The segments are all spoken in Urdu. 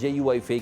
JUIF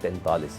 43।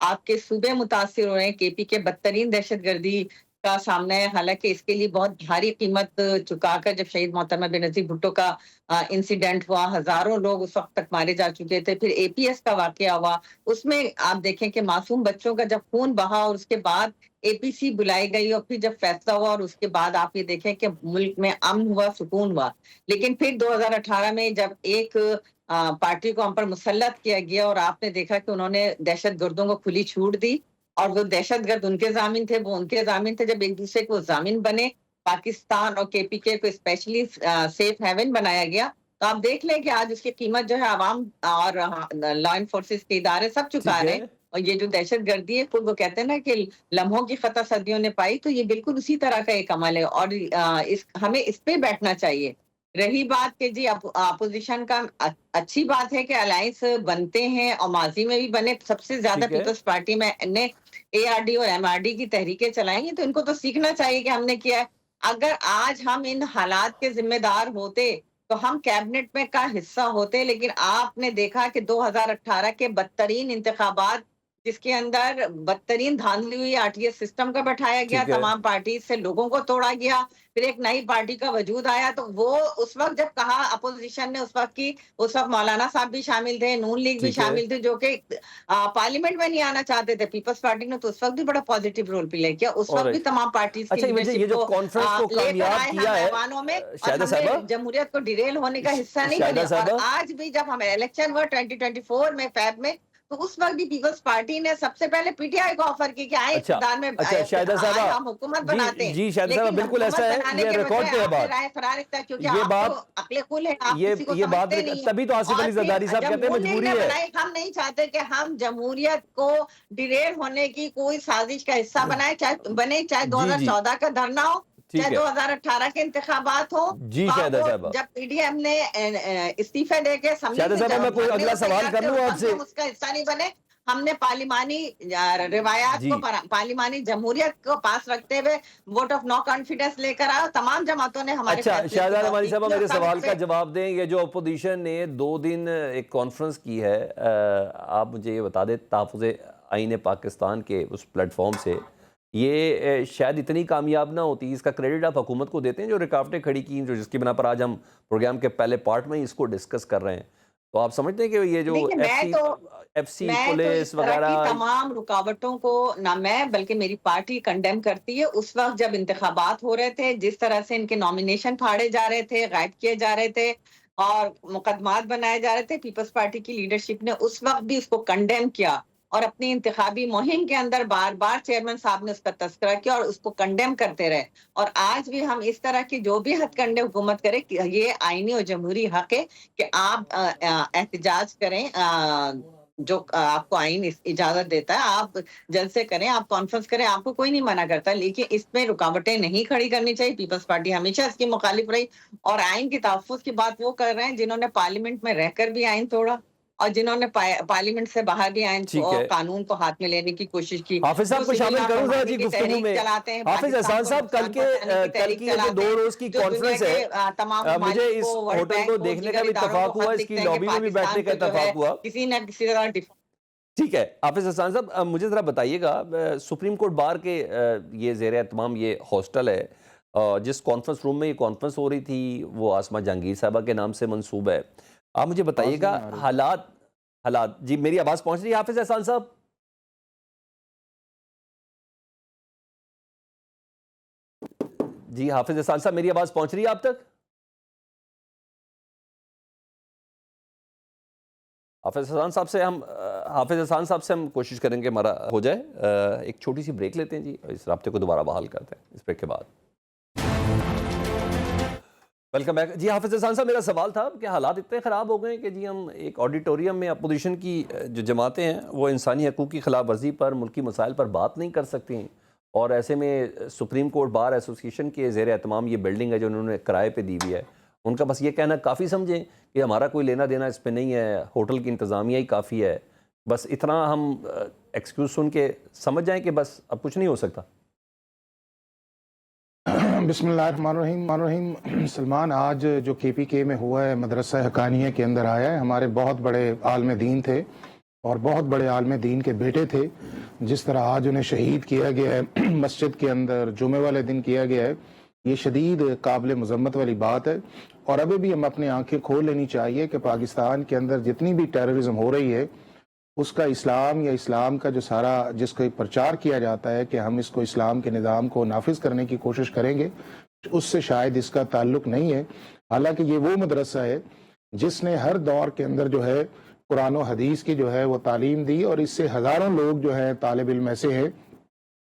آپ کے صوبے متاثر ہو رہے ہیں. KP کے بدترین دہشت گردی کا سامنا ہے. حالانکہ اس کے لیے بہت بھاری قیمت چکا کر جب شہید محترمہ بینظیر بھٹو کا انسیڈنٹ ہوا, ہزاروں لوگ اس وقت تک مارے جا چکے تھے. پھر APS کا واقعہ ہوا, اس میں آپ دیکھیں کہ معصوم بچوں کا جب خون بہا اور اس کے بعد APC بلائی گئی اور پھر جب فیصلہ ہوا اور اس کے بعد آپ یہ دیکھیں کہ ملک میں امن ہوا, سکون ہوا. لیکن پھر 2018 میں جب ایک پارٹی کو ہم پر مسلط کیا گیا اور آپ نے دیکھا کہ انہوں نے دہشت گردوں کو کھلی چھوٹ دی, اور وہ دہشت گرد ان کے ضامن تھے, وہ ان کے ضامن تھے. جب ایک دوسرے کو ضامن بنے, پاکستان اور KPK کو اسپیشلی سیف ہیون بنایا گیا, تو آپ دیکھ لیں کہ آج اس کی قیمت جو ہے عوام اور لا انفورسز کے ادارے سب چکا رہے ہیں. اور یہ جو دہشت گردی ہے, خود وہ کہتے ہیں نا کہ لمحوں کی خطا صدیوں نے پائی, تو یہ بالکل اسی طرح کا ایک عمل ہے. اور ہمیں اس پہ بیٹھنا چاہیے. رہی بات کہ جی اپوزیشن کا, اچھی بات ہے کہ الائنس بنتے ہیں اور ماضی میں بھی بنے. سب سے زیادہ پیپلز پارٹی میں نے ARD اور MRD کی تحریکیں چلائیں گی, تو ان کو تو سیکھنا چاہیے کہ ہم نے کیا ہے. اگر آج ہم ان حالات کے ذمہ دار ہوتے تو ہم کیبنٹ میں کا حصہ ہوتے. لیکن آپ نے دیکھا کہ 2018 کے بدترین انتخابات, جس کے اندر بدترین دھاندلی ہوئی, RTS سسٹم کا بٹھایا گیا, تمام پارٹی سے لوگوں کو توڑا گیا, پھر ایک نئی پارٹی کا وجود آیا. تو وہ اس وقت جب کہا اپوزیشن نے, اس وقت مولانا صاحب بھی شامل تھے, نون لیگ بھی شامل تھے, جو کہ پارلیمنٹ میں نہیں آنا چاہتے تھے. پیپلز پارٹی نے تو اس وقت بھی بڑا پازیٹیو رول پلے کیا. اس وقت بھی تمام پارٹیز کی لیڈرشپ کو لے کر آئے ہم ایوانوں میں, اور ہم نے جمہوریت کو ڈیریل ہونے کا حصہ نہیں بنے. اور آج بھی جب ہمیں الیکشن ہوا 2024 میں فیب میں, تو اس وقت بھی پیپلز پارٹی نے سب سے پہلے PTI کو آفر کی کہ آئے اقتدار میں, ہم حکومت بناتے ہیں. جی شاہدہ صاحبہ, بالکل ایسا ہے, یہ ریکارڈ پہ ہے بات. یہ بات یہ بات تبھی تو آصف علی زرداری صاحب کہتے ہیں مجبوری ہے. ہم نہیں چاہتے کہ ہم جمہوریت کو ڈیریل ہونے کی کوئی سازش کا حصہ بنائے, چاہے 2014 کا دھرنا ہو, چاہے 2018 کے انتخابات ہو. جی شاہدہ صاحبہ, جب PDM نے استعفے دے کے شاہدہ صاحبہ میں کوئی اگلا سوال کر لوں آپ سے, اس کا حصہ نہیں بنے. ہم نے پارلیمانی روایات کو, پارلیمانی جمہوریت کو پاس رکھتے ہوئے ووٹ آف نو کانفیڈنس لے کر آئے. تمام جماعتوں نے ہمارے اچھا شاہدہ رحمانی صاحبہ میرے سوال کا جواب دیں. یہ جو اپوزیشن نے 2 دن ایک کانفرنس کی ہے, آپ مجھے یہ بتا دیں تحفظ آئین پاکستان کے اس پلیٹ فارم سے, یہ شاید اتنی کامیاب نہ ہوتی. اس کا کریڈٹ آپ حکومت کو دیتے ہیں جو رکاوٹیں کھڑی کی, جو جس کی بنا پر آج ہم پروگرام کے پہلے پارٹ میں اس کو ڈسکس کر رہے ہیں. تو آپ سمجھتے ہیں کہ یہ جو FCC پولیس وغیرہ, تمام رکاوٹوں کو نہ میں بلکہ میری پارٹی کنڈیم کرتی ہے. اس وقت جب انتخابات ہو رہے تھے, جس طرح سے ان کے نامینیشن پھاڑے جا رہے تھے, غائب کیے جا رہے تھے اور مقدمات بنائے جا رہے تھے, پیپلز پارٹی کی لیڈرشپ نے اس وقت بھی اس کو کنڈیم کیا, اور اپنی انتخابی مہم کے اندر بار بار چیئرمین صاحب نے اس کا تذکرہ کیا اور اس کو کنڈیم کرتے رہے. اور آج بھی ہم اس طرح کی جو بھی ہتھ کنڈے حکومت کرے, یہ آئینی اور جمہوری حق ہے کہ آپ احتجاج کریں, جو آپ کو آئین اجازت دیتا ہے, آپ جلسے کریں, آپ کانفرنس کریں, آپ کو کوئی نہیں منع کرتا. لیکن اس میں رکاوٹیں نہیں کھڑی کرنی چاہیے. پیپلز پارٹی ہمیشہ اس کی مخالف رہی, اور آئین کی تحفظ کی بات وہ کر رہے ہیں جنہوں نے پارلیمنٹ میں رہ کر بھی آئین توڑا, اور جنہوں نے پارلیمنٹ سے باہر بھی آئین قانون کو ہاتھ میں لینے کی کوشش کی. حافظ صاحب کو شامل کروں ذرا جی گفتگو میں. حافظ احسان صاحب, کل کی یہ جو 2 روز کی کانفرنس ہے, مجھے اس ہوٹل کو دیکھنے کا بھی اتفاق ہوا, اس کی لابی میں بھی بیٹھنے کا اتفاق ہوا. کسی نہ کسی طرح ٹھیک ہے حافظ احسان صاحب, مجھے ذرا بتائیے گا, سپریم کورٹ بار کے یہ زیر اہتمام یہ ہاسٹل ہے, جس کانفرنس روم میں یہ کانفرنس ہو رہی تھی وہ آسمہ جہانگیر صاحبہ کے نام سے منسوب ہے. آپ مجھے بتائیے گا حالات, جی میری آواز پہنچ رہی ہے حافظ احسان صاحب؟ جی حافظ احسان صاحب میری آواز پہنچ رہی ہے آپ تک؟ حافظ احسان صاحب سے ہم کوشش کریں گے ہمارا ہو جائے. ایک چھوٹی سی بریک لیتے ہیں جی, اس رابطے کو دوبارہ بحال کرتے ہیں اس بریک کے بعد. Welcome back. جی حافظ احسان صاحب, میرا سوال تھا کہ حالات اتنے خراب ہو گئے کہ جی ہم ایک آڈیٹوریم میں اپوزیشن کی جو جماعتیں ہیں وہ انسانی حقوق کی خلاف ورزی پر, ملکی مسائل پر بات نہیں کر سکتی ہیں, اور ایسے میں سپریم کورٹ بار ایسوسیشن کے زیر اہتمام یہ بلڈنگ ہے جو انہوں نے کرائے پہ دی ہوئی ہے, ان کا بس یہ کہنا کافی سمجھیں کہ ہمارا کوئی لینا دینا اس پہ نہیں ہے, ہوٹل کی انتظامیہ ہی کافی ہے, بس اتنا ہم ایکسکیوز سن کے سمجھ جائیں کہ بس اب کچھ نہیں ہو سکتا. بسم اللہ الرحمن الرحیم. سلمان, آج جو KPK میں ہوا ہے مدرسہ حقانیہ کے اندر آیا ہے, ہمارے بہت بڑے عالم دین تھے اور بہت بڑے عالم دین کے بیٹے تھے. جس طرح آج انہیں شہید کیا گیا ہے مسجد کے اندر جمعے والے دن کیا گیا ہے, یہ شدید قابل مذمت والی بات ہے. اور ابھی بھی ہم اپنی آنکھیں کھول لینی چاہیے کہ پاکستان کے اندر جتنی بھی ٹیررزم ہو رہی ہے اس کا اسلام یا اسلام کا جو سارا جس کو پرچار کیا جاتا ہے کہ ہم اس کو اسلام کے نظام کو نافذ کرنے کی کوشش کریں گے, اس سے شاید اس کا تعلق نہیں ہے. حالانکہ یہ وہ مدرسہ ہے جس نے ہر دور کے اندر جو ہے قرآن و حدیث کی جو ہے وہ تعلیم دی, اور اس سے ہزاروں لوگ جو ہیں طالب علم ایسے ہیں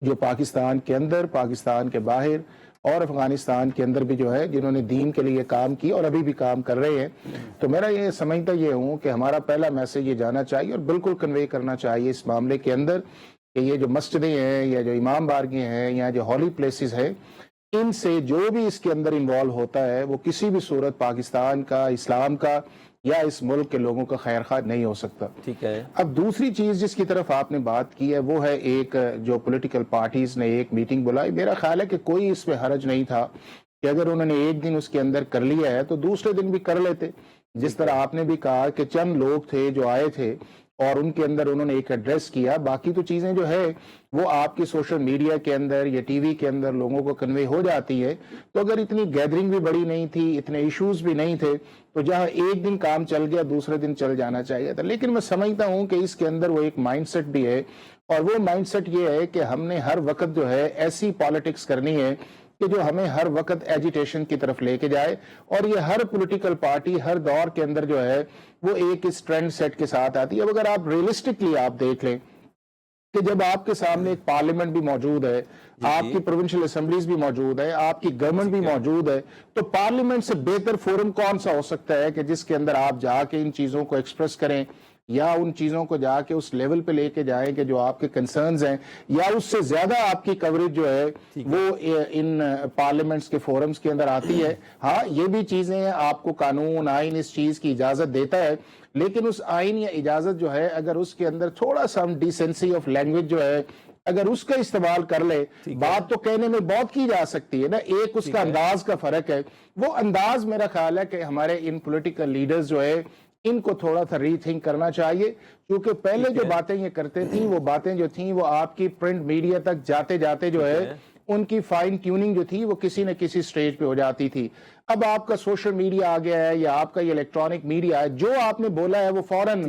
جو پاکستان کے اندر, پاکستان کے باہر اور افغانستان کے اندر بھی جو ہے جنہوں نے دین کے لیے کام کی اور ابھی بھی کام کر رہے ہیں. تو میرا یہ سمجھتا یہ ہوں کہ ہمارا پہلا میسج یہ جانا چاہیے اور بالکل کنوے کرنا چاہیے اس معاملے کے اندر کہ یہ جو مسجدیں ہیں یا جو امام بارگاہیں ہیں یا جو ہولی پلیسز ہیں, ان سے جو بھی اس کے اندر انوالو ہوتا ہے وہ کسی بھی صورت پاکستان کا, اسلام کا یا اس ملک کے لوگوں کا خیر خواہ نہیں ہو سکتا. ٹھیک ہے. اب دوسری چیز جس کی طرف آپ نے بات کی ہے وہ ہے ایک جو پولیٹیکل پارٹیز نے ایک میٹنگ بلائی. میرا خیال ہے کہ کوئی اس میں حرج نہیں تھا کہ اگر انہوں نے ایک دن اس کے اندر کر لیا ہے تو دوسرے دن بھی کر لیتے. جس طرح آپ نے بھی کہا کہ چند لوگ تھے جو آئے تھے اور ان کے اندر انہوں نے ایک ایڈریس کیا, باقی تو چیزیں جو ہے وہ آپ کی سوشل میڈیا کے اندر یا ٹی وی کے اندر لوگوں کو کنوے ہو جاتی ہے. تو اگر اتنی گیدرنگ بھی بڑی نہیں تھی, اتنے ایشوز بھی نہیں تھے, تو جہاں ایک دن کام چل گیا دوسرے دن چل جانا چاہیے تھا. لیکن میں سمجھتا ہوں کہ اس کے اندر وہ ایک مائنڈ سیٹ بھی ہے, اور وہ مائنڈ سیٹ یہ ہے کہ ہم نے ہر وقت جو ہے ایسی پالیٹکس کرنی ہے کہ جو ہمیں ہر وقت ایجیٹیشن کی طرف لے کے جائے. اور یہ ہر پولیٹیکل پارٹی ہر دور کے اندر جو ہے وہ ایک اس ٹرینڈ سیٹ کے ساتھ آتی ہے. اب اگر آپ ریئلسٹکلی آپ دیکھ لیں کہ جب آپ کے سامنے ایک پارلیمنٹ بھی موجود ہے, آپ کی پروونشل اسمبلیز بھی موجود ہے, آپ کی گورنمنٹ بھی موجود ہے, تو پارلیمنٹ سے بہتر فورم کون سا ہو سکتا ہے کہ جس کے اندر آپ جا کے ان چیزوں کو ایکسپریس کریں یا ان چیزوں کو جا کے اس لیول پہ لے کے جائیں کہ جو آپ کے کنسرنز ہیں, یا اس سے زیادہ آپ کی کوریج جو ہے وہ ان پارلیمنٹس کے فورمز کے اندر آتی ہے. ہاں یہ بھی چیزیں ہیں, آپ کو قانون آئین اس چیز کی اجازت دیتا ہے, لیکن اس آئین یا اجازت جو ہے اگر اس کے اندر تھوڑا سا ہم ڈیسنسی آف لینگویج جو ہے اگر اس کا استعمال کر لے, بات تو کہنے میں بہت کی جا سکتی ہے نا, ایک اس کا انداز کا فرق ہے. وہ انداز میرا خیال ہے کہ ہمارے ان پولیٹیکل لیڈرز جو ہے ان کو تھوڑا سا ری تھنک کرنا چاہیے, کیونکہ پہلے جو باتیں یہ کرتے تھیں وہ باتیں جو تھیں وہ آپ کی پرنٹ میڈیا تک جاتے جاتے جو ہے ان کی فائن ٹیوننگ جو تھی وہ کسی نہ کسی سٹیج پہ ہو جاتی تھی. اب آپ کا سوشل میڈیا آ گیا ہے یا آپ کا یہ الیکٹرانک میڈیا ہے, جو آپ نے بولا ہے وہ فوراً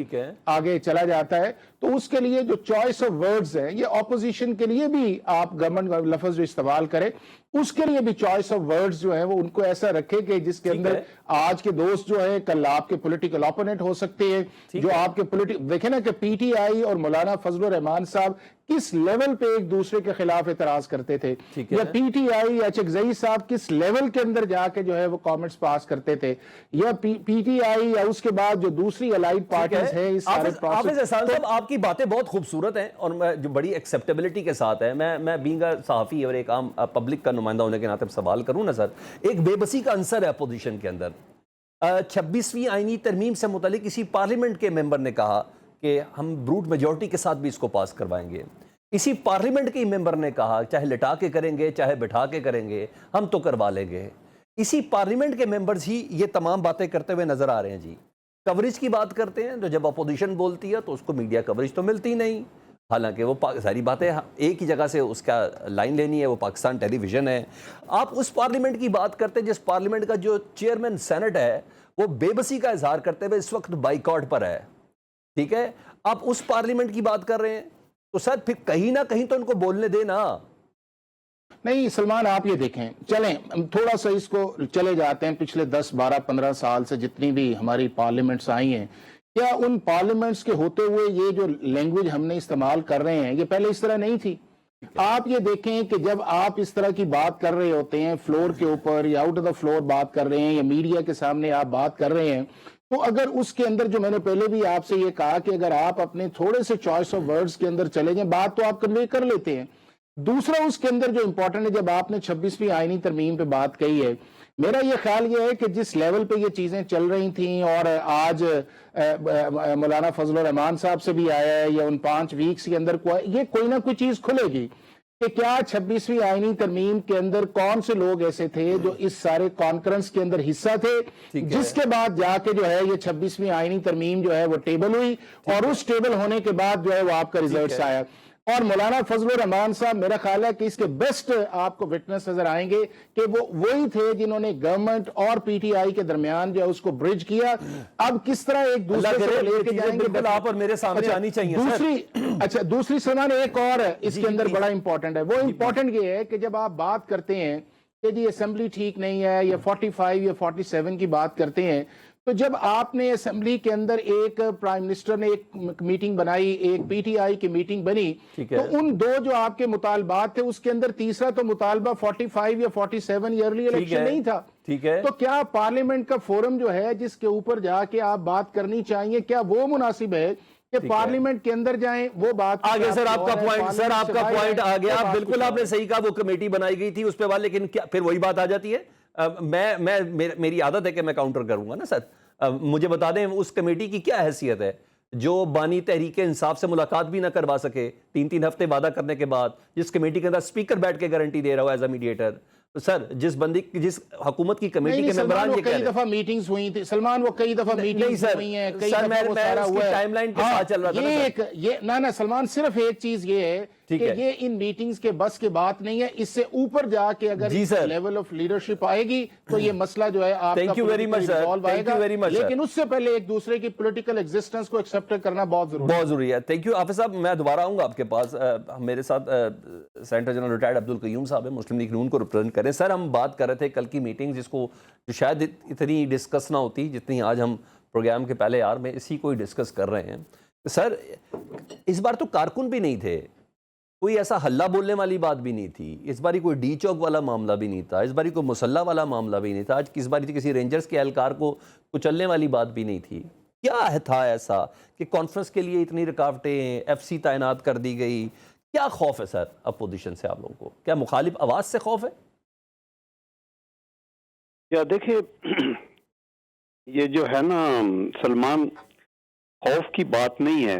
آگے چلا جاتا ہے. تو اس کے لیے جو چوائس آف ورڈز ہیں یہ اپوزیشن کے لیے بھی آپ گورنمنٹ کا لفظ جو استعمال کرے اس کے لیے بھی چوائس آف ورڈز جو ہیں وہ ان کو ایسا رکھے کہ جس کے اندر آج کے دوست جو ہے کل آپ کے پولیٹیکل اپوننٹ ہو سکتے ہیں, جو آپ کے دیکھیں نا کہ پی ٹی آئی اور مولانا فضل الرحمان صاحب کس لیول پہ ایک دوسرے کے خلاف اعتراض کرتے تھے, یا پی ٹی آئی یا چکزئی صاحب کس لیول کے اندر جا کے جو ہے وہ کامنٹس پاس کرتے تھے, یا پی ٹی آئی یا اس کے بعد جو دوسری الائیڈ پارٹیز ہیں اس سارے حافظ احسان صاحب آپ کی باتیں بہت خوبصورت ہیں اور جو بڑی ایکسیپٹیبلٹی کے ساتھ ہے. میں بینگ صحافی اور ایک عام پبلک کا نمائندہ ہونے کے ناطے سوال کروں نا سر, ایک بے بسی کا عنصر ہے اپوزیشن کے اندر. 26ویں آئینی ترمیم سے متعلق اسی پارلیمنٹ کے ممبر نے کہا کہ ہم بروٹ میجورٹی کے ساتھ بھی اس کو پاس کروائیں گے. اسی پارلیمنٹ کے ممبر نے کہا چاہے لٹا کے کریں گے چاہے بٹھا کے کریں گے ہم تو کروا لیں گے. اسی پارلیمنٹ کے ممبرز ہی یہ تمام باتیں کرتے ہوئے نظر آ رہے ہیں. جی کوریج کی بات کرتے ہیں تو جب اپوزیشن بولتی ہے تو اس کو میڈیا کوریج تو ملتی نہیں, حالانکہ وہ ساری باتیں ایک ہی جگہ سے اس کا لائن لینی ہے, وہ پاکستان ٹیلی ویژن ہے. آپ اس پارلیمنٹ کی بات کرتے ہیں جس پارلیمنٹ کا جو چیئرمین سینٹ ہے وہ بے بسی کا اظہار کرتے ہوئے اس وقت بائیکاٹ پر ہے. ٹھیک ہے, آپ اس پارلیمنٹ کی بات کر رہے ہیں تو سر پھر کہیں نہ کہیں تو ان کو بولنے دینا. نہیں سلمان, آپ یہ دیکھیں, چلیں تھوڑا سا اس کو چلے جاتے ہیں پچھلے 10 12 15 سال سے جتنی بھی ہماری پارلیمنٹس آئی ہیں, کیا ان پارلیمنٹس کے ہوتے ہوئے یہ جو لینگویج ہم نے استعمال کر رہے ہیں یہ پہلے اس طرح نہیں تھی. آپ یہ دیکھیں کہ جب آپ اس طرح کی بات کر رہے ہوتے ہیں فلور کے اوپر یا آؤٹ آف دا فلور بات کر رہے ہیں یا میڈیا کے سامنے آپ بات کر رہے ہیں, تو اگر اس کے اندر جو میں نے پہلے بھی آپ سے یہ کہا کہ اگر آپ اپنے تھوڑے سے چوائس آف ورڈز کے اندر چلے جائیں بات تو آپ کنوے کر لیتے ہیں. دوسرا اس کے اندر جو امپورٹنٹ ہے, جب آپ نے 26ویں آئینی ترمیم پہ بات کہی ہے, میرا یہ خیال یہ ہے کہ جس لیول پہ یہ چیزیں چل رہی تھیں اور آج مولانا فضل الرحمان صاحب سے بھی آیا ہے یا ان 5 ویکس کے اندر یہ کوئی نہ کوئی چیز کھلے گی. کہ کیا 26ویں آئینی ترمیم کے اندر کون سے لوگ ایسے تھے جو اس سارے کانفرنس کے اندر حصہ تھے، جس کے بعد جا کے جو ہے یہ 26ویں آئینی ترمیم جو ہے وہ ٹیبل ہوئی، اور اس ٹیبل ہونے کے بعد جو ہے وہ آپ کا ریزلٹس آیا۔ اور مولانا فضل الرحمان صاحب میرا خیال ہے کہ اس کے بیسٹ آپ کو وٹنس نظر آئیں گے کہ وہ وہی تھے جنہوں نے گورنمنٹ اور پی ٹی آئی کے درمیان جو ہے اس کو برج کیا۔ اب کس طرح ایک دوسرے سے لے کے جائیں گے، بالکل آپ اور میرے سامنے آنی چاہیے۔ دوسری سلمان ایک اور اس کے اندر بڑا امپورٹنٹ ہے، وہ امپورٹنٹ یہ ہے کہ جب آپ بات کرتے ہیں کہ جی اسمبلی ٹھیک نہیں ہے، یا 45 یا 47 کی بات کرتے ہیں، تو جب آپ نے اسمبلی کے اندر ایک پرائم منسٹر نے ایک میٹنگ بنائی، ایک پی ٹی آئی کی میٹنگ بنی، تو ان دو جو آپ کے مطالبات تھے اس کے اندر تیسرا تو مطالبہ 45 یا 47 ایئرلی الیکشن نہیں تھا۔ تو کیا پارلیمنٹ کا فورم جو ہے جس کے اوپر جا کے آپ بات کرنی چاہیے، کیا وہ مناسب ہے کہ پارلیمنٹ کے اندر جائیں وہ بات آگے؟ سر آپ کا پوائنٹ آ گیا، بالکل آپ نے صحیح کہا، وہ کمیٹی بنائی گئی تھی اس پہ بعد، لیکن پھر وہی بات آ جاتی ہے۔ میری عادت ہے کہ میں کاؤنٹر کروں گا نا سر، مجھے بتا دیں اس کمیٹی کی کیا حیثیت ہے جو بانی تحریک انصاف سے ملاقات بھی نہ کروا سکے 3 ہفتے وعدہ کرنے کے بعد، جس کمیٹی کے اندر سپیکر بیٹھ کے گارنٹی دے رہا ہو ایز اے میڈیٹر؟ سر جس حکومت کی کمیٹی کے ممبران یہ کہہ رہے ہیں، کئی دفعہ میٹنگز ہوئی تھی سلمان، وہ کئی دفعہ میٹنگز ہوئی ہیں، کئی دفعہ وہ سارا ہوا ہے، ٹائم لائن کے ساتھ چل رہا تھا نا نہ سلمان، صرف ایک چیز یہ ہے کہ یہ ان میٹنگز کے بس کے بات نہیں ہے، اس سے اوپر جا کے اگر لیول آف لیڈرشپ آئے گی تو یہ مسئلہ جو ہے آپ کا ریزالو آئے گا، لیکن اس سے پہلے ایک دوسرے کی پولیٹیکل ایگزسٹنس کو ایکسپٹ کرنا بہت ضروری ہے۔ تھینک یو حافظ صاحب، میں دوبارہ آؤں گا آپ کے پاس۔ میرے ساتھ سینیٹر جنرل ریٹائرڈ عبدالقیوم صاحب ہیں، مسلم لیگ نون کو ریپرزینٹ کریں۔ سر ہم بات کر رہے تھے کل کی میٹنگ جس کو جو شاید اتنی ڈسکس نہ ہوتی جتنی آج ہم پروگرام کے پہلے آر میں اسی کو ہی ڈسکس کر رہے ہیں۔ سر اس بار تو کارکن بھی نہیں تھے، کوئی ایسا ہلہ بولنے والی بات بھی نہیں تھی، اس باری کوئی ڈی چوک والا معاملہ بھی نہیں تھا، اس باری کوئی مسلح والا معاملہ بھی نہیں تھا، آج کس باری کسی رینجرز کے اہلکار کو کچلنے والی بات بھی نہیں تھی۔ کیا تھا ایسا کہ کانفرنس کے لیے اتنی رکاوٹیں، ایف سی تعینات کر دی گئی؟ کیا خوف ہے سر اپوزیشن سے آپ لوگوں کو؟ کیا مخالف آواز سے خوف ہے؟ یا دیکھیں یہ جو ہے نا سلمان، خوف کی بات نہیں ہے،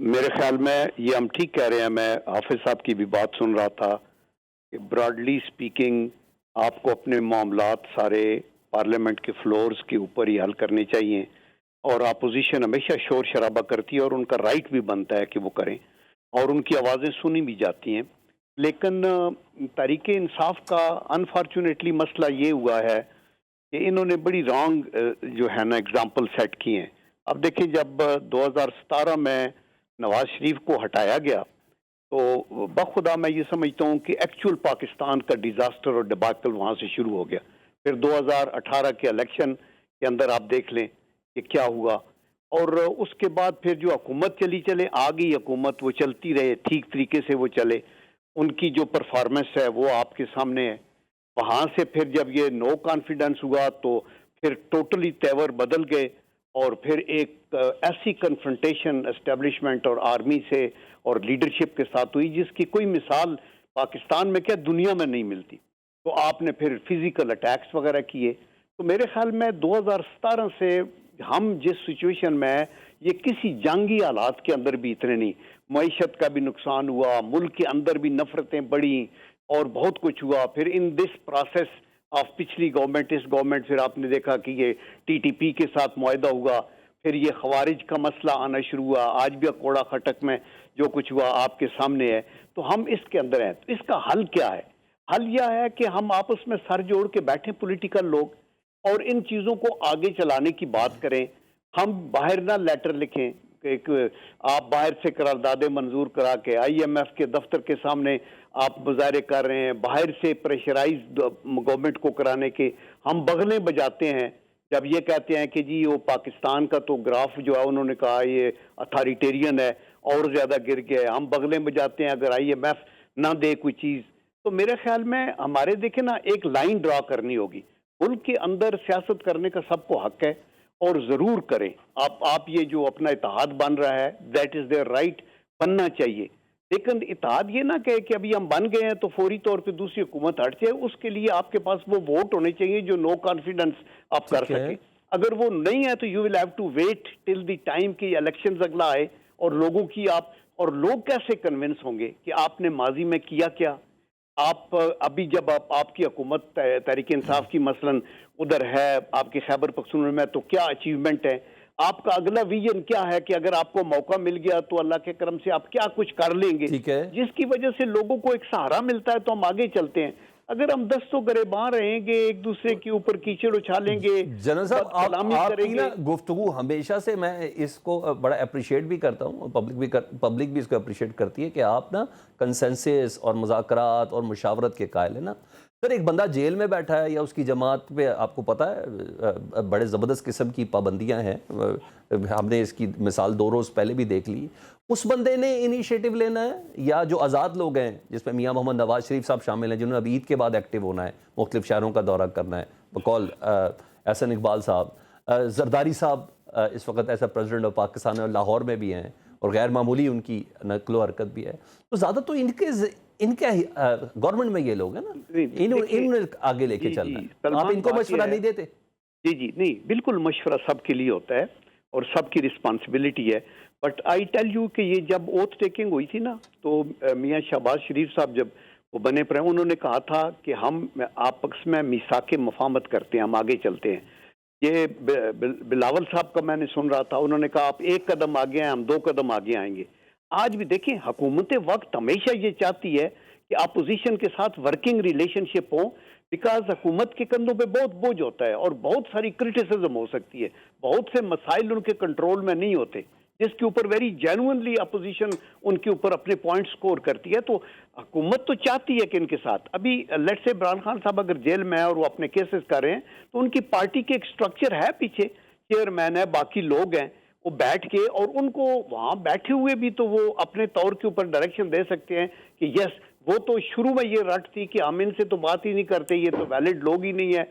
میرے خیال میں یہ ہم ٹھیک کہہ رہے ہیں۔ میں حافظ صاحب کی بھی بات سن رہا تھا کہ براڈلی سپیکنگ آپ کو اپنے معاملات سارے پارلیمنٹ کے فلورز کے اوپر ہی حل کرنے چاہیے، اور اپوزیشن ہمیشہ شور شرابہ کرتی ہے اور ان کا رائٹ بھی بنتا ہے کہ وہ کریں، اور ان کی آوازیں سنی بھی جاتی ہیں۔ لیکن تحریک انصاف کا انفارچونیٹلی مسئلہ یہ ہوا ہے کہ انہوں نے بڑی رانگ جو ہے نا اگزامپل سیٹ کی ہیں۔ اب دیکھیں جب 2017 میں نواز شریف کو ہٹایا گیا تو بخدا میں یہ سمجھتا ہوں کہ ایکچول پاکستان کا ڈیزاسٹر اور ڈباکل وہاں سے شروع ہو گیا۔ پھر 2018 کے الیکشن کے اندر آپ دیکھ لیں کہ کیا ہوا، اور اس کے بعد پھر جو حکومت چلے آ گئی حکومت، وہ چلتی رہے ٹھیک طریقے سے، وہ چلے، ان کی جو پرفارمنس ہے وہ آپ کے سامنے ہے۔ وہاں سے پھر جب یہ نو کانفیڈنس ہوا تو پھر ٹوٹلی تیور بدل گئے، اور پھر ایک ایسی کنفرنٹیشن اسٹیبلشمنٹ اور آرمی سے اور لیڈرشپ کے ساتھ ہوئی جس کی کوئی مثال پاکستان میں کیا دنیا میں نہیں ملتی۔ تو آپ نے پھر فزیکل اٹیکس وغیرہ کیے۔ تو میرے خیال میں 2017 سے ہم جس سچویشن میں یہ کسی جنگی حالات کے اندر بھی اتنے نہیں، معیشت کا بھی نقصان ہوا، ملک کے اندر بھی نفرتیں بڑھی اور بہت کچھ ہوا۔ پھر ان دس پروسیس آف پچھلی گورنمنٹ، اس گورنمنٹ پھر آپ نے دیکھا کہ یہ ٹی ٹی پی کے ساتھ معاہدہ ہوا، پھر یہ خوارج کا مسئلہ آنا شروع ہوا، آج بھی اکوڑا خٹک میں جو کچھ ہوا آپ کے سامنے ہے۔ تو ہم اس کے اندر ہیں، تو اس کا حل کیا ہے؟ حل یہ ہے کہ ہم آپس میں سر جوڑ کے بیٹھیں پولیٹیکل لوگ، اور ان چیزوں کو آگے چلانے کی بات کریں۔ ہم باہر نہ لیٹر لکھیں، ایک آپ باہر سے قراردادیں منظور کرا کے آئی ایم ایف کے دفتر کے سامنے آپ مظاہرے کر رہے ہیں، باہر سے پریشرائز گورنمنٹ کو کرانے کے ہم بغلیں بجاتے ہیں جب یہ کہتے ہیں کہ جی وہ پاکستان کا تو گراف جو ہے انہوں نے کہا یہ اتھارٹیرین ہے اور زیادہ گر گیا ہے، ہم بغلیں بجاتے ہیں اگر آئی ایم ایف نہ دے کوئی چیز۔ تو میرے خیال میں ہمارے دیکھیں نا ایک لائن ڈرا کرنی ہوگی، ملک کے اندر سیاست کرنے کا سب کو حق ہے اور ضرور کریں۔ آپ یہ جو اپنا اتحاد بن رہا ہے دیٹ از دیئر رائٹ، بننا چاہیے، لیکن اتحاد یہ نہ کہے کہ ابھی ہم بن گئے ہیں تو فوری طور پہ دوسری حکومت ہٹ جائے۔ اس کے لیے آپ کے پاس وہ ووٹ ہونے چاہیے جو نو کانفیڈنس آپ کر سکیں۔ اگر وہ نہیں ہے تو you will have to wait till the time کہ الیکشنز اگلا آئے اور لوگوں کی آپ اور لوگ کیسے کنونس ہوں گے کہ آپ نے ماضی میں کیا کیا؟ آپ ابھی جب آپ کی حکومت تحریک انصاف کی مثلاً ادھر ہے آپ کے خیبر پختونخوا میں، تو کیا اچیومنٹ ہے؟ آپ کا اگلا ویژن کیا ہے کہ اگر آپ کو موقع مل گیا تو اللہ کے کرم سے آپ کیا کچھ کر لیں گے، ٹھیک ہے، جس کی وجہ سے لوگوں کو ایک سہارا ملتا ہے تو ہم آگے چلتے ہیں۔ اگر ہم دستوں گریباں رہیں گے، ایک دوسرے کے اوپر کیچڑ اچھالیں گے، جنرل صاحب بد کلامی آپ کریں کی گے۔ نا گفتگو ہمیشہ سے میں اس کو بڑا اپریشیٹ بھی کرتا ہوں، اور پبلک بھی اس کو اپریشیٹ کرتی ہے کہ آپ نا کنسنسس اور مذاکرات اور مشاورت کے قائل ہیں نا۔ سر ایک بندہ جیل میں بیٹھا ہے یا اس کی جماعت پہ آپ کو پتہ ہے بڑے زبردست قسم کی پابندیاں ہیں، ہم نے اس کی مثال 2 روز پہلے بھی دیکھ لی، اس بندے نے انیشیٹو لینا ہے یا جو آزاد لوگ ہیں جس میں میاں محمد نواز شریف صاحب شامل ہیں جنہوں نے اب عید کے بعد ایکٹیو ہونا ہے، مختلف شہروں کا دورہ کرنا ہے بقول احسن اقبال صاحب، زرداری صاحب اس وقت ایسا پریزیڈنٹ آف پاکستان اور لاہور میں بھی ہیں اور غیر معمولی ان کی نقل و حرکت بھی ہے، تو زیادہ تو ان کے گورنمنٹ میں یہ لوگ ہیں نا، ان آگے لے کے چلنا ہے، آپ ان کو مشورہ نہیں دیتے؟ جی نہیں، بالکل مشورہ سب کے لیے ہوتا ہے اور سب کی رسپانسبلٹی ہے، بٹ آئی ٹیل یو کہ یہ جب اوتھ ٹیکنگ ہوئی تھی نا تو میاں شہباز شریف صاحب جب وہ بنے پر انہوں نے کہا تھا کہ ہم آپس میں میثاق مفاہمت کرتے ہیں، ہم آگے چلتے ہیں۔ یہ بلاول صاحب کا میں نے سن رہا تھا، انہوں نے کہا آپ 1 قدم آگے ہیں، ہم 2 قدم آگے آئیں گے۔ آج بھی دیکھیں حکومت وقت ہمیشہ یہ چاہتی ہے کہ اپوزیشن کے ساتھ ورکنگ ریلیشن شپ ہوں، بیکاز حکومت کے کندھوں پہ بہت بوجھ ہوتا ہے اور بہت ساری کرٹیسزم ہو سکتی ہے، بہت سے مسائل ان کے کنٹرول میں نہیں ہوتے جس کے اوپر ویری جینوئنلی اپوزیشن ان کے اوپر اپنے پوائنٹ سکور کرتی ہے۔ تو حکومت تو چاہتی ہے کہ ان کے ساتھ ابھی لیٹ سے عمران خان صاحب اگر جیل میں ہے اور وہ اپنے کیسز کر رہے ہیں تو ان کی پارٹی کے ایک سٹرکچر ہے، پیچھے چیئرمین ہے، باقی لوگ ہیں، وہ بیٹھ کے اور ان کو وہاں بیٹھے ہوئے بھی تو وہ اپنے طور کے اوپر ڈائریکشن دے سکتے ہیں کہ یس، وہ تو شروع میں یہ رٹ تھی کہ ہم ان سے تو بات ہی نہیں کرتے، یہ تو ویلڈ لوگ ہی نہیں ہے۔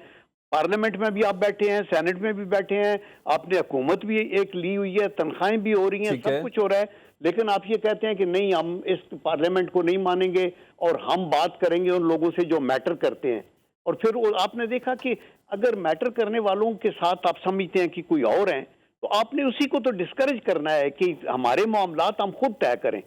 پارلیمنٹ میں بھی آپ بیٹھے ہیں، سینٹ میں بھی بیٹھے ہیں، آپ نے حکومت بھی ایک لی ہوئی ہے، تنخواہیں بھی ہو رہی ہیں، سب کچھ ہو رہا ہے، لیکن آپ یہ کہتے ہیں کہ نہیں ہم اس پارلیمنٹ کو نہیں مانیں گے اور ہم بات کریں گے ان لوگوں سے جو میٹر کرتے ہیں۔ اور پھر آپ نے دیکھا کہ اگر میٹر کرنے والوں کے ساتھ آپ سمجھتے ہیں کہ کوئی اور ہیں تو آپ نے اسی کو تو ڈسکریج کرنا ہے کہ ہمارے معاملات ہم خود طے کریں،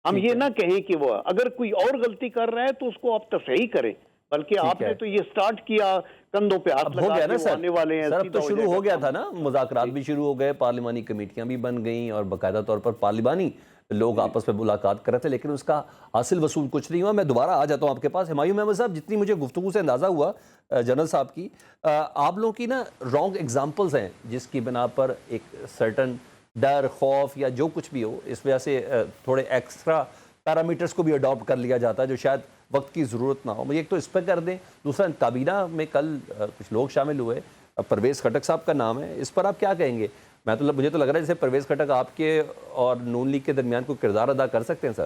ہم یہ نہ کہیں کہ وہ اگر کوئی اور غلطی کر رہا ہے تو اس کو آپ تصحیح کریں، بلکہ آپ نے تو یہ سٹارٹ کیا کندھوں پہ ہاتھ لگا کے وہ آنے والے ہیں۔ سر اب تو شروع ہو گیا تھا نا، مذاکرات بھی شروع ہو گئے، پارلیمانی کمیٹیاں بھی بن گئیں اور باقاعدہ طور پر پارلیمانی لوگ آپس میں ملاقات کر رہے تھے، لیکن اس کا حاصل وصول کچھ نہیں ہوا۔ میں دوبارہ آ جاتا ہوں آپ کے پاس، ہمایوں محمد صاحب، جتنی مجھے گفتگو سے اندازہ ہوا جنرل صاحب کی، آپ لوگوں کی نا رانگ ایگزامپلز ہیں جس کی بنا پر ایک سرٹن ڈر، خوف یا جو کچھ بھی ہو، اس وجہ سے تھوڑے ایکسٹرا پیرامیٹرز کو بھی اڈاپٹ کر لیا جاتا ہے جو شاید وقت کی ضرورت نہ ہو۔ مجھے ایک تو اس پہ کر دیں، دوسرا کابینہ میں کل کچھ لوگ شامل ہوئے، پرویز خٹک صاحب کا نام ہے، اس پر آپ کیا کہیں گے؟ مجھے تو لگ رہا ہے جیسے پرویز خٹک آپ کے اور نون لیگ کے درمیان کوئی کردار ادا کر سکتے ہیں سر،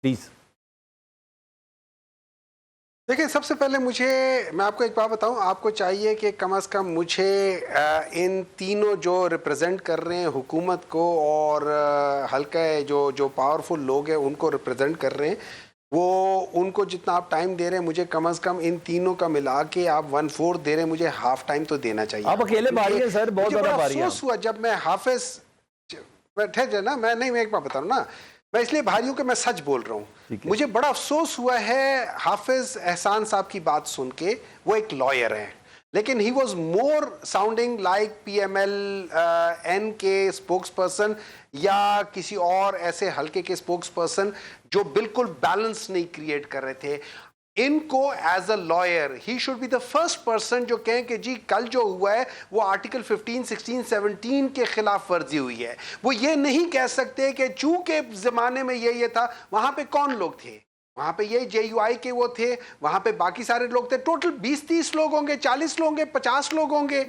پلیز۔ دیکھیں سب سے پہلے میں آپ کو ایک بات بتاؤں، آپ کو چاہیے کہ کم از کم مجھے ان تینوں جو ریپرزینٹ کر رہے ہیں حکومت کو اور حلقہ جو پاورفل لوگ ہیں ان کو ریپرزینٹ کر رہے ہیں، وہ ان کو جتنا آپ ٹائم دے رہے ہیں مجھے کم از کم ان تینوں کا ملا کے آپ 1/4 دے رہے ہیں، مجھے ہاف ٹائم تو دینا چاہیے۔ آپ اکیلے بھاری ہیں سر، بہت زیادہ بھاری ہیں۔ افسوس ہوا جب میں میں ایک بات بتا رہا ہوں نا، میں اس لیے بھاریوں کہ میں سچ بول رہا ہوں، مجھے بڑا افسوس ہوا ہے حافظ احسان صاحب کی بات سن کے۔ وہ ایک لائر ہیں لیکن he was more sounding like P M L N کے اسپوکس پرسن یا کسی اور ایسے حلقے کے اسپوکس پرسن جو بالکل بیلنس نہیں کریٹ کر رہے تھے۔ ان کو as a lawyer he should be the first person جو کہیں کہ جی کل جو ہوا ہے وہ آرٹیکل 15, 16, 17 کے خلاف ورزی ہوئی ہے۔ وہ یہ نہیں کہہ سکتے کہ چونکہ زمانے میں یہ تھا، وہاں پہ کون لوگ تھے؟ وہاں پہ یہ JUI کے وہ تھے، وہاں پہ باقی سارے لوگ تھے، ٹوٹل 20-30 لوگ ہوں گے، 40 لوگ ہوں گے، 50 لوگ ہوں گے۔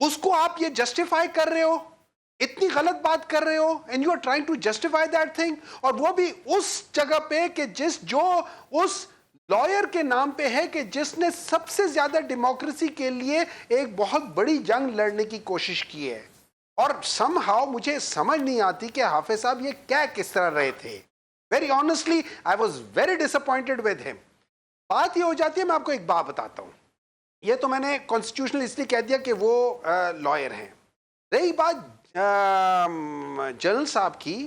اس کو آپ یہ جسٹیفائی کر رہے ہو، اتنی غلط بات کر رہے ہو، and you are trying to justify that thing, اور وہ بھی اس جگہ پہ کہ جو اس لائر کے نام پہ ہے کہ جس نے سب سے زیادہ ڈیموکریسی کے لیے ایک بہت بڑی جنگ لڑنے کی کوشش کی ہے۔ اور سم ہاؤ مجھے سمجھ نہیں آتی کہ حافظ صاحب یہ کیا کس طرح رہے تھے۔ Very honestly I was very disappointed with ہم۔ بات یہ ہو جاتی ہے، میں آپ کو ایک بات بتاتا ہوں، یہ تو میں نے کانسٹیٹیوشنل اس لیے کہہ دیا کہ وہ لائر ہیں۔ رہی بات جنرل صاحب کی،